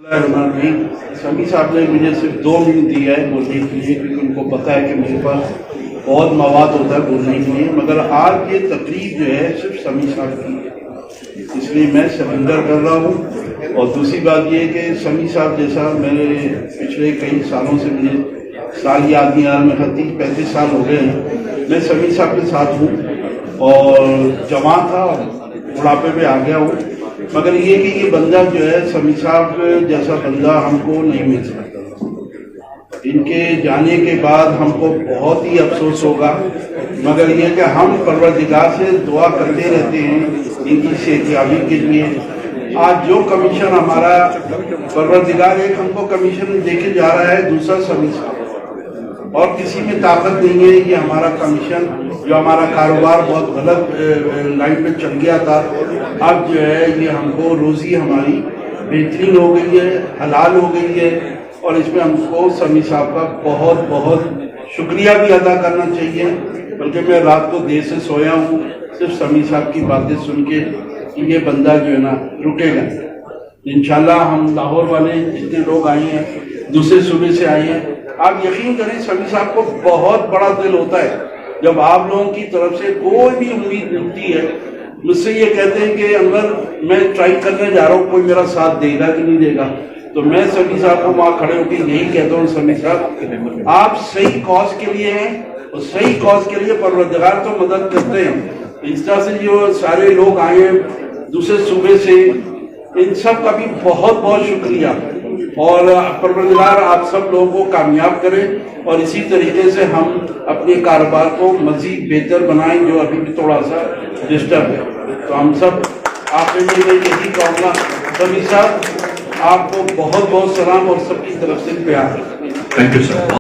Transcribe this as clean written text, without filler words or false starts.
समी साहब ने मुझे सिर्फ 2 मिनट दिया है बोलने के लिए, क्योंकि उनको पता है कि मेरे पास बहुत मवाद होता है बोलने के लिए, मगर आज ये तकरीब जो है सिर्फ समी साहब की है, इसलिए मैं सरेंडर कर रहा हूँ। और दूसरी बात ये है कि समी साहब जैसा मेरे पिछले कई सालों से मुझे साल याद नहीं आ रहा, मैं 30-35 साल हो गए हैं मैं समी साहब के साथ हूँ और जवान था, बुढ़ापे पे आ गया हूँ, मगर ये कि ये बंदा जो है समी साहब जैसा बंदा हमको नहीं मिल सकता। इनके जाने के बाद हमको बहुत ही अफसोस होगा, मगर ये कि हम परवरदिगार से दुआ करते रहते हैं इनकी सेहतयाबी के लिए। आज जो कमीशन हमारा परवरदिगार एक हमको कमीशन देके जा रहा है, दूसरा समी साहब, और किसी में ताकत नहीं है ये हमारा कमीशन, जो हमारा कारोबार बहुत गलत लाइन पे चल गया था, अब जो है ये हमको रोजी हमारी बेहतरीन हो गई है, हलाल हो गई है, और इसमें हमको समी साहब का बहुत बहुत शुक्रिया भी अदा करना चाहिए। बल्कि मैं रात को देर से सोया हूँ सिर्फ समी साहब की बातें सुन के कि ये बंदा जो है ना रुकेगा। इंशाल्लाह हम लाहौर वाले जितने लोग आए हैं, दूसरे सूबे से आए हैं, आप यकीन करें समी साहब को बहुत बड़ा दिल होता है जब आप लोगों की तरफ से कोई भी उम्मीद मिलती है। मुझसे ये कहते हैं कि अनवर मैं ट्राई करने जा रहा हूँ, कोई मेरा साथ देगा कि नहीं देगा, तो मैं समी साहब को वहाँ खड़े होकर यही कहता हूँ, समी साहब आप सही कॉज के लिए हैं और सही कॉज के लिए परवरदिगार तो मदद करते हैं। इस तरह से जो सारे लोग आए हैं दूसरे सूबे से, इन सब का भी बहुत बहुत शुक्रिया, और परवरदिगार आप सब लोगों को कामयाब करें और इसी तरीके से हम अपने कारोबार को मजीद बेहतर बनाएं जो अभी भी थोड़ा सा डिस्टर्ब है। तो हम सब आपके लिए मैं यही कहूँगा, समी साहब आपको बहुत बहुत सलाम और सबकी तरफ से प्यार। Thank you sir.